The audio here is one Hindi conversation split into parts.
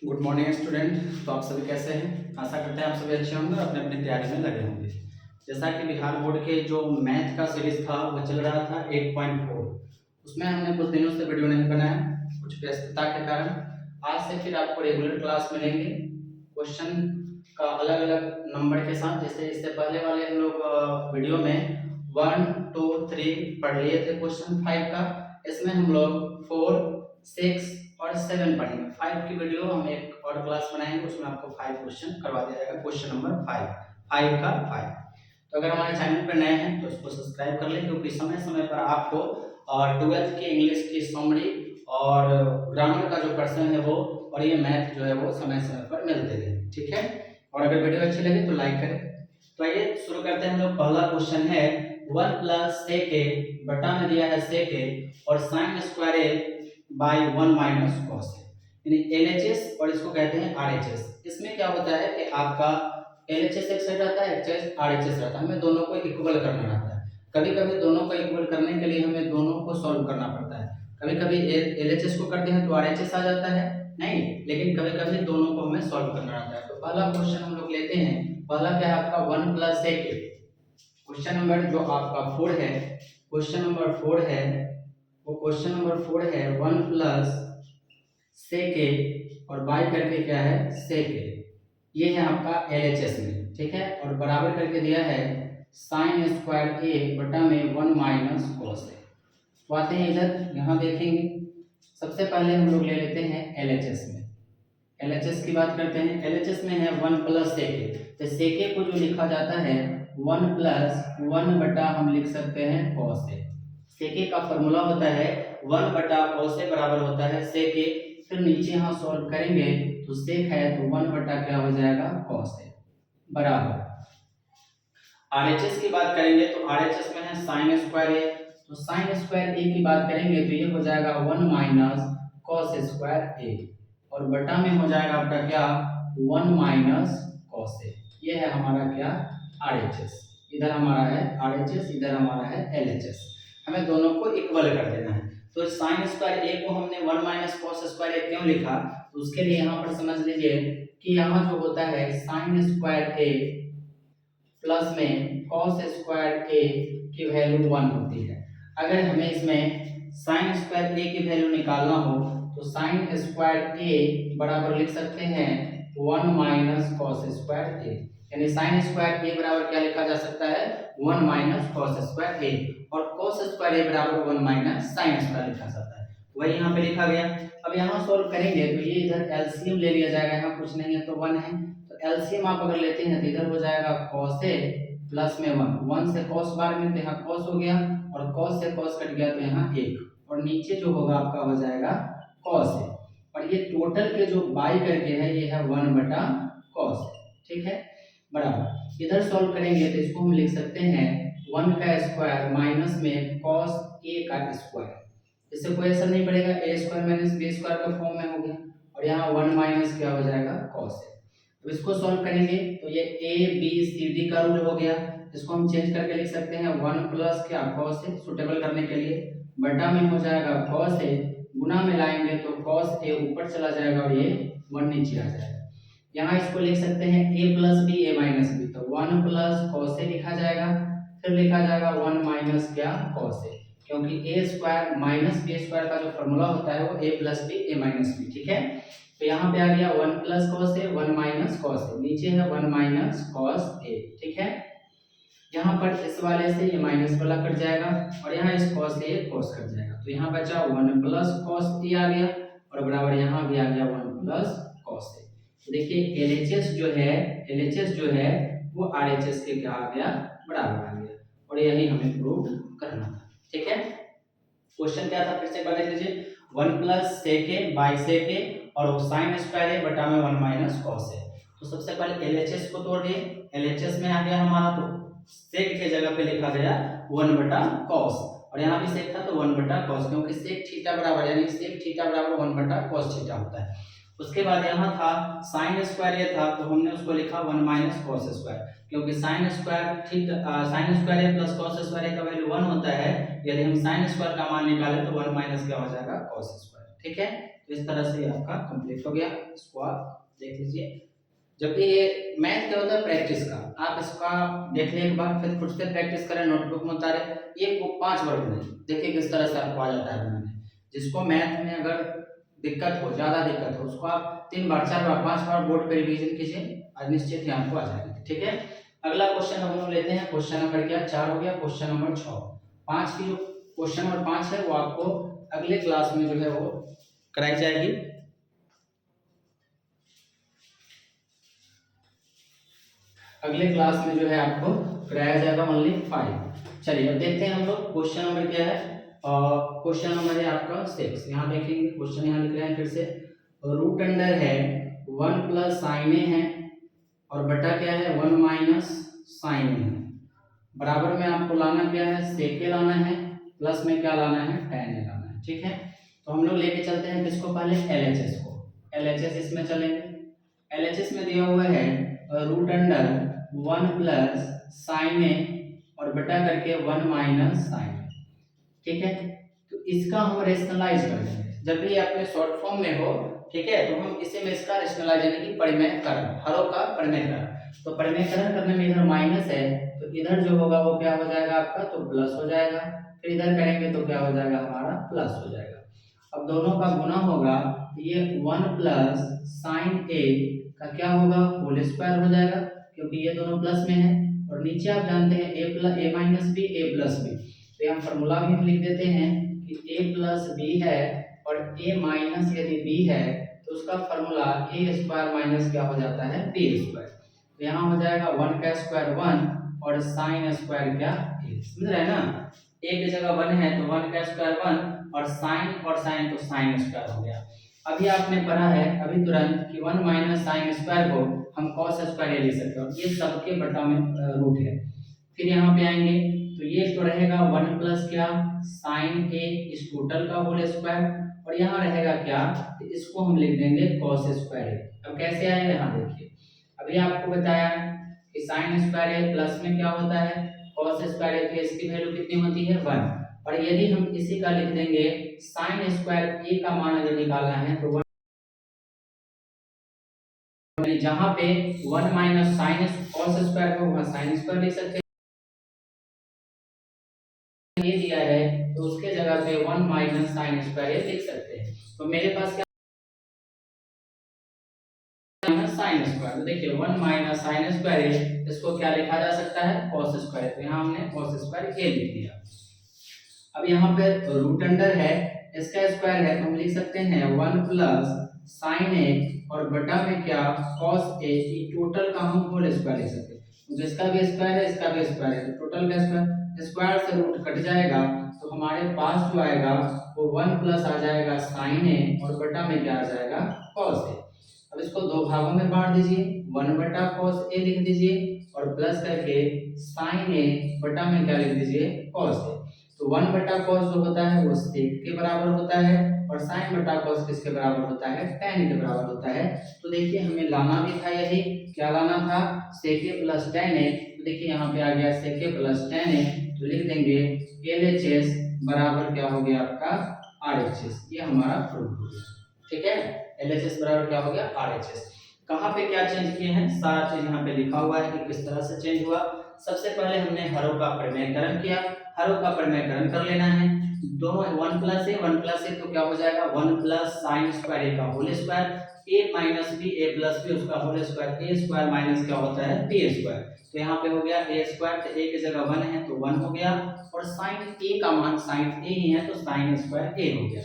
Good morning student. तो आप सभी कैसे हैं? आशा करते हैं आप सभी अच्छे होंगे, अपने अपनी तैयारी में लगे होंगे। जैसा कि बिहार बोर्ड के जो मैथ का सीरीज था वो चल रहा था 8.4। उसमें हमने कुछ दिनों से वीडियो नहीं बनाया, कुछ व्यस्तता के कारण। आज से फिर आपको रेगुलर क्लास मिलेंगे क्वेश्चन का अलग अलग नंबर के साथ। जैसे इससे पहले वाले हम लोग वीडियो में 1, 2, 3 पढ़ लिए थे क्वेश्चन 5 का। इसमें हम लोग 4, 6 और 7 पढ़ेंगे। 5 की वीडियो हम एक और क्लास बनाएंगे, उसमें आपको 5 क्वेश्चन करवा दिया जाएगा। क्वेश्चन नंबर 5, 5 का 5। तो अगर हमारे चैनल पर नए हैं तो इसको सब्सक्राइब कर लें, क्योंकि समय समय पर आपको 12th की इंग्लिश की समरी और ग्रामर का जो क्वेश्चन है वो और ये मैथ जो है वो समय समय पर मिलते रहेंगे। ठीक है, और अगर वीडियो अच्छी लगे तो लाइक करें। तो आइए शुरू करते हैं हम लोग। पहला क्वेश्चन है 1 प्लस sec a बटा में दिया है sec a और sin square a by 1 minus cos a, यानी LHS और इसको कहते हैं RHS। इसमें क्या होता है कि आपका LHS एक साइड रहता है, एक साइड RHS रहता है। हमें दोनों को इक्वल करना रहता है। कभी कभी दोनों को इक्वल करने के लिए हमें दोनों को सॉल्व करना पड़ता है। कभी कभी LHS को करते हैं तो RHS आ जाता है, नहीं, लेकिन कभी कभी दोनों को हमें सॉल्व करना रहता है। तो पहला क्वेश्चन हम लोग लेते हैं। पहला क्या है आपका 1 plus sec a। Question number जो आपका 4 है, क्वेश्चन नंबर 4 है, वो क्वेश्चन नंबर 4 है 1 प्लस sec a और बाई करके क्या है sec a। ये है आपका LHS में, ठीक है, और बराबर करके दिया है sin स्क्वायर a बटा में 1 माइनस cos a। तो आते हैं इधर, यहाँ देखेंगे। सबसे पहले हम लोग ले लेते हैं LHS में। LHS की बात करते हैं। LHS में है 1 प्लस sec a। तो sec a को जो लिखा जाता है 1 प्लस 1 बटा हम लिख सकते हैं cos a। sec a का फॉर्मूला होता है 1 बटा cos a बराबर होता है sec a। फिर नीचे यहाँ सॉल्व करेंगे तो sec है तो 1 बटा क्या हो जाएगा cos a बराबर। RHS की बात करेंगे तो RHS में है sin स्क्वायर a। तो sin स्क्वायर a की बात करेंगे तो ये हो जाएगा 1 माइनस cos स्क्वायर a और बटा में हो जाएगा आपका क्या 1 माइनस cos a। ये है हमारा क्या RHS। इधर हमारा है RHS, इधर हमारा है LHS। हमें दोनों को इक्वल कर देना है। तो sin स्क्वायर a को हमने 1 माइनस cos स्क्वायर a क्यों लिखा, तो उसके लिए यहाँ पर समझ लीजिए कि यहाँ जो होता है sin स्क्वायर a प्लस में cos स्क्वायर a की वैल्यू 1 होती है। अगर हमें इसमें sin स्क्वायर a की वैल्यू निकालना हो तो sin स्क्वायर a बराबर लिख सकते हैं 1 माइनस cos स्क्वायर a, यानी sin स्क्वायर a बराबर क्या लिखा जा सकता है 1 माइनस cos स्क्वायर a, और cos स्क्वायर a बराबर 1 माइनस sin स्क्वायर लिखा जाता है। वही यहाँ पे लिखा गया। अब यहाँ सॉल्व करेंगे तो ये इधर एलसीएम ले लिया जाएगा, यहाँ कुछ नहीं है तो 1 है, तो एलसीएम आप अगर लेते हैं तो इधर हो जाएगा cos a प्लस में 1 से cos बार में तो यहाँ cos हो गया और cos से cos कट गया तो यहाँ 1, और नीचे जो होगा आपका हो जाएगा cos a, और ये टोटल के जो बाई करके है ये है 1 बटा cos a, ठीक है, बराबर। इधर सॉल्व करेंगे तो इसको हम लिख सकते हैं 1 का स्क्वायर माइनस में cos a का स्क्वायर। इससे कोई असर नहीं पड़ेगा, a square minus b square का फॉर्म में हो गया, और यहाँ 1 माइनस क्या हो जाएगा cos a। तो इसको सॉल्व करेंगे तो ये a b c d का रूल हो गया। इसको हम चेंज करके लिख सकते हैं 1 प्लस क्या cos a सुटेबल करने के लिए, बटा में हो जाएगा cos a, गुना में लाएंगे तो cos a ऊपर चला जाएगा और ये 1 नीचे आ जाएगा। यहाँ इसको लिख सकते हैं a plus b a minus b, तो 1 प्लस cos a लिखा जाएगा, फिर लिखा जाएगा 1 माइनस क्या cos a, क्योंकि a square minus b square का जो फॉर्मूला होता है वो a plus b a minus b, ठीक है। तो यहाँ पे आ गया 1 plus cos a 1 minus cos a, नीचे है 1 माइनस cos a, ठीक है। यहाँ पर इस वाले से ये माइनस वाला कट जाएगा और यहाँ इस cos से ये cos कट जाएगा, तो यहाँ बचा 1 प्लस cos a आ गया और बराबर यहाँ भी आ गया 1 प्लस cos a। तो देखिए LHS जो है वो RHS के क्या आ गया बराबर आ गया, और यही हमें प्रूव करना था, ठीक है। क्वेश्चन क्या था फिर से बता दीजिए 1 plus sec a by sec a और sin स्क्वायर a बटा में 1 माइनस cos a। तो सबसे पहले LHS को तोड़ दिए, LHS में आ गया हमारा, तो sec के जगह पे लिखा गया 1 बटा cos, और यहाँ भी sec था तो 1 बटा cos, क्योंकि sec थीटा बराबर यानी sec थीटा बराबर 1 बटा cos थीटा होता है। उसके बाद यहाँ था sin स्क्वायर ये था तो हमने उसको लिखा 1 माइनस cos स्क्वायर, क्योंकि sin square a plus cos square का वैल्यू 1 होता है। यदि हम sin स्क्वायर का मान निकालें तो 1 माइनस क्या हो जाएगा cos स्क्वायर। ठीक है, तो इस तरह से आपका कंप्लीट हो गया, इसको आप देख लीजिए। जबकि ये मैथ क्या होता है प्रैक्टिस का, आप इसका देख लें एक बार, फिर खुद से प्रैक्टिस करें, नोटबुक में उतारे। ये 5 वर्ग में देखिए किस तरह से आपको आ जाता है बनाने। जिसको मैथ में अगर दिक्कत हो, ज़्यादा दिक्कत हो, उसको आप 3 बार 4 बार 5 बार बोर्ड पे रिवीजन कीजिए, और निश्चित ही आपको आ जाएगा। ठीक है, अगला क्वेश्चन हम लोग लेते हैं। क्वेश्चन नंबर क्या 4 हो गया, क्वेश्चन नंबर 6। 5 की जो क्वेश्चन नंबर 5 है वो आपको अगले क्लास में जो है वो कराई जाएगी। अगले क्लास में जो है आपको कराया जाएगा ओनली 5। चलिए अब देखते हैं हम लोग क्वेश्चन नंबर क्या है। क्वेश्चन नंबर है आपका 6। यहाँ देखेंगे क्वेश्चन यहाँ लिख रहे हैं फिर से, रूट अंडर है 1 प्लस साइन ए है और बटा क्या है 1 माइनस साइन ए है। बराबर में आपको लाना क्या है सेक ए लाना है, प्लस में क्या लाना है tan ए लाना है। ठीक है, तो हम लोग लेके चलते हैं किसको पहले LHS को। LHS इसमें चलेंगे। LHS में दिया हुआ है रूट अंडर 1 प्लस साइन ए और बटा करके 1 माइनस साइन ए। ठीक है, तो इसका हम रेशनलाइज कर लेंगे। जब भी अपने शॉर्ट फॉर्म में हो, ठीक है, तो हम इसे में इसका रेशनलाइज यानी कि परिमेयकरण, हरों का परिमेयकरण। तो परिमेयकरण करने में इधर माइनस है, तो इधर जो होगा वो क्या हो जाएगा आपका, तो प्लस हो जाएगा। फिर इधर करेंगे तो क्या हो जाएगा हमारा प्लस हो जाएगा। अब दोनों का गुना होगा, तो ये 1 प्लस साइन ए का क्या होगा होल स्क्वायर हो जाएगा, क्योंकि ये दोनों प्लस में है। और नीचे आप जानते हैं ए plus A minus B A plus B, तो यहाँ फॉर्मूला भी हम लिख देते हैं कि a प्लस बी है और a माइनस यदि b है तो उसका फॉर्मूला a स्क्वायर माइनस क्या हो जाता है b स्क्वायर। तो यहाँ हो जाएगा 1 का स्क्वायर 1 और साइन स्क्वायर क्या a, समझ रहे हैं ना। a की जगह 1 है तो 1 का स्क्वायर 1 और साइन तो साइन स्क्वायर हो गया। अभी आपने पढ़ा है अभी तुरंत कि 1 माइनस साइन स्क्वायर को हम कॉस स्क्वायर ए लिख सकते हैं, ये सबके बटा में रूट है। फिर यहाँ पे आएंगे तो ये तो रहेगा 1 प्लस क्या साइन ए इस टोटल का होल स्क्वायर, और यहाँ रहेगा क्या, तो इसको हम लिख देंगे कॉस स्क्वायर ए। अब कैसे आएगा यहाँ देखिए, अभी आपको बताया कि साइन स्क्वायर ए प्लस में क्या होता है कॉस स्क्वायर ए, तो इसकी वैल्यू कितनी होती है 1। और यदि हम इसी का लिख देंगे साइन स्क्वायर ए का मान अगर निकालना है तो जहाँ पे 1 माइनस साइन कॉस स्क्वायर को वहाँ साइन स्क्वायर लिख सकते हैं, ये दिया है तो उसके जगह पे 1 माइनस साइन स्क्वायर लिख सकते हैं। तो मेरे पास क्या माइनस साइन स्क्वायर, तो देखिए 1 माइनस साइन स्क्वायर इसको क्या लिखा जा सकता है कॉस स्क्वायर, तो यहाँ हमने कॉस स्क्वायर ए लिख दिया। अब यहाँ पे रूट अंडर है इसका स्क्वायर है तो हम लिख सकते हैं 1 प्लस साइन ए और बटा में क्या कॉस ए, टोटल का हम होल स्क्वायर लिख सकते हैं। तो इसका भी स्क्वायर है इसका भी स्क्वायर है, तो टोटल का स्क्वायर से रूट कट जाएगा, तो हमारे पास जो आएगा वो 1 प्लस आ जाएगा साइन ए और बटा में क्या आ जाएगा कॉस ए। अब इसको दो भागों में बांट दीजिए, 1 बटा कॉस ए लिख दीजिए और प्लस करके साइन ए बटा में क्या लिख दीजिए कॉस ए। तो 1 बटा कॉस जो होता है वो सेक के बराबर होता है और साइन बटा कॉस किसके बराबर होता है tan के बराबर होता है। तो देखिए हमें लाना भी था यही, क्या लाना था सेक ए प्लस tan ए, तो देखिए यहाँ पे आ गया सेक ए प्लस tan ए, तो लिख देंगे LHS बराबर क्या हो गया आपका RHS, ये हमारा प्रूफ हो गया। ठीक है, LHS बराबर क्या हो गया RHS। कहाँ पे क्या चेंज किए हैं सारा चीज यहाँ पे लिखा हुआ है कि किस तरह से चेंज हुआ। सबसे पहले हमने हरों का परिमेयकरण किया, हरों का परिमेयकरण कर लेना है। दोनों 1 प्लस ए तो क्या हो जाएगा 1 प्लस साइन स्क्वायर ए का whole square, a minus B A plus B उसका whole square, A square minus क्या होता है बी स्क्वायर। तो यहाँ पे हो गया a स्क्वायर, तो a की जगह 1 है तो 1 हो गया, और साइन a का मान साइन a ही है तो साइन स्क्वायर a हो गया।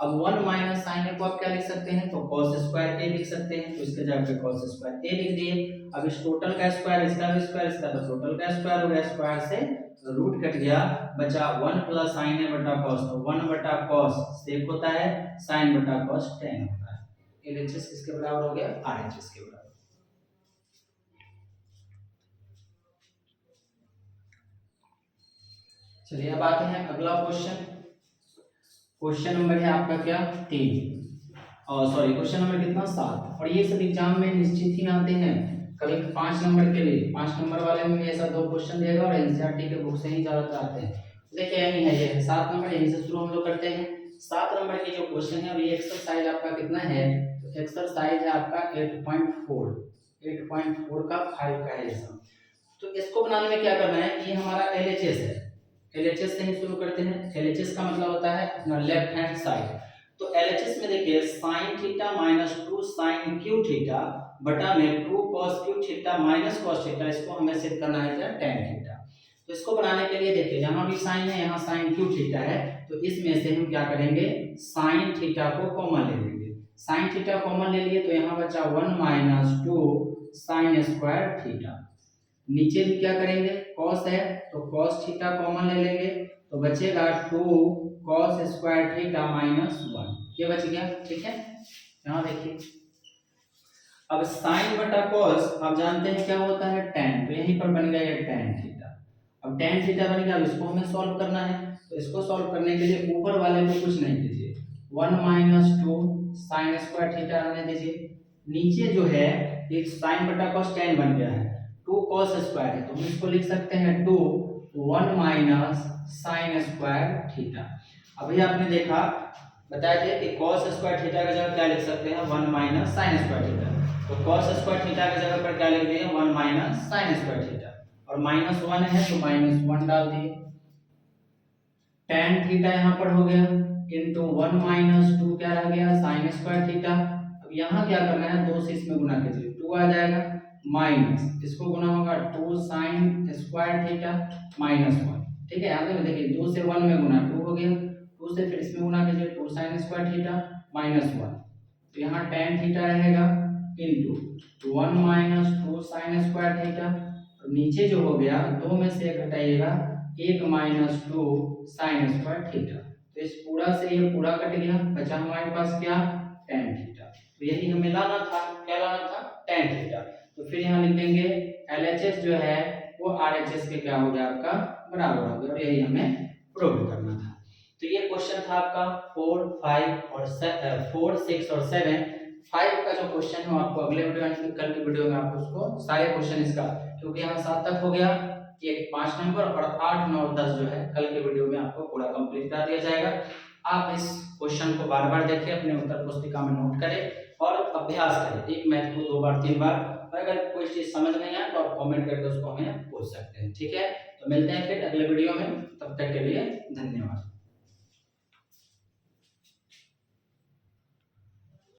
अब 1 माइनस साइन ए को आप क्या लिख सकते हैं तो cos स्क्वायर ए लिख सकते हैं, तो इसके जगह पे cos स्क्वायर ए लिख दिए। अब इस टोटल का स्क्वायर इसका भी स्क्वायर इसका तो टोटल का स्क्वायर हो गया, स्क्वायर से रूट कट गया, बचा 1 प्लस साइन ए बटा cos, तो 1 बटा cos सेक होता है, साइन बटा cos tan होता है। LHS किसके बराबर हो गया RHS के बराबर। चलिए अब आते हैं अगला क्वेश्चन। क्वेश्चन नंबर है आपका क्या 3 और सॉरी क्वेश्चन नंबर कितना 7, और ये सब एग्जाम में निश्चित ही आते हैं। कभी 5 नंबर के लिए 5 नंबर वाले में ऐसा 2 क्वेश्चन देगा और एनसीईआरटी के बुक से ही ज्यादातर आते हैं। देखिए यही है ये 7 नंबर, यहीं से शुरू हम लोग करते हैं। 7 नंबर की जो क्वेश्चन है, और ये एक्सरसाइज आपका कितना है, तो एक्सरसाइज है आपका 8.4 का 5 का है ये सब। तो इसको बनाने में क्या करना है, ये हमारा LHS है, LHS से ही शुरू करते हैं। LHS का मतलब होता है अपना लेफ्ट हैंड साइड। तो LHS में देखिए sin theta minus 2 sin Q theta बटा में 2 cos Q theta minus cos theta, इसको हमें सेट करना है क्या, tan थीटा। तो इसको बनाने के लिए देखिए यहाँ भी sin है, यहाँ sin क्यू थीटा है, तो इसमें से हम क्या करेंगे, sin थीटा को कॉमन ले लेंगे। sin थीटा कॉमन ले लिए तो यहाँ बचा 1 माइनस 2 sin स्क्वायर थीटा। नीचे भी क्या करेंगे, cos है तो cos थीटा कॉमन ले लेंगे, तो बचेगा 2 cos स्क्वायर थीटा माइनस 1, ये बच गया। ठीक है, यहाँ देखिए अब sin बटा cos आप जानते हैं क्या होता है, tan, तो यहीं पर बन गया ये tan थीटा। अब tan थीटा बन गया, अब इसको हमें सॉल्व करना है, तो इसको सॉल्व करने के लिए ऊपर वाले को कुछ नहीं कीजिए, 1 माइनस 2 sin स्क्वायर थीटा रहने दीजिए। नीचे जो है एक sin बटा cos tan बन गया है, 2 cos स्क्वायर है, तो हम इसको लिख सकते हैं 2 1 माइनस sin स्क्वायर थीटा। अभी आपने देखा बताया थे कि cos स्क्वायर थीटा की जगह क्या लिख सकते हैं, 1 माइनस sin स्क्वायर थीटा। तो cos स्क्वायर थीटा की जगह पर क्या लिख दिए, 1 माइनस sin स्क्वायर थीटा, और माइनस 1 है तो माइनस 1 डाल दिए। tan थीटा यहाँ पर हो गया इनटू 1 माइनस 2 क्या रह गया, sin स्क्वायर थीटा। अब यहाँ क्या करना है, 2 से इसमें गुना कीजिए, 2 आ जाएगा, माइनस इसको गुना होगा 2 sin स्क्वायर थीटा माइनस 1। ठीक है, यहाँ पे देखिए 2 से 1 में गुना 2 हो गया, 2 से फिर इसमें गुना कीजिए 2 sin स्क्वायर थीटा माइनस 1, तो यहाँ tan थीटा रहेगा into 1 minus 2 sin square theta, और नीचे जो हो गया 2 में से 1 घटाइएगा 1 माइनस 2 sin स्क्वायर थीटा, तो इस पूरा से ये पूरा कट गया, बचा हमारे पास क्या, tan थीटा। तो यही हमें लाना था, क्या लाना था, tan थीटा। तो फिर यहाँ लिख देंगे LHS जो है वो RHS के क्या हो गया, आपका बराबर हो गया, और यही हमें प्रूव करना था। तो ये क्वेश्चन था आपका 4, 5 और 4, 6 और 7। 5 का जो क्वेश्चन है आपको अगले वीडियो में, कल की वीडियो में आपको उसको सारे क्वेश्चन इसका, क्योंकि यहाँ 7 तक हो गया, ये 5 नंबर, और 8, 9, 10 जो है कल के वीडियो में आपको पूरा कंप्लीट करा दिया जाएगा। आप इस क्वेश्चन को बार बार देखिए, अपने उत्तर पुस्तिका में नोट करें और अभ्यास करें, एक मैथ को 2 बार 3 बार, और अगर कोई चीज समझ नहीं आए तो आप कमेंट करके उसको हमें पूछ सकते हैं। ठीक है, तो मिलते हैं फिर अगले वीडियो में, तब तक के लिए धन्यवाद।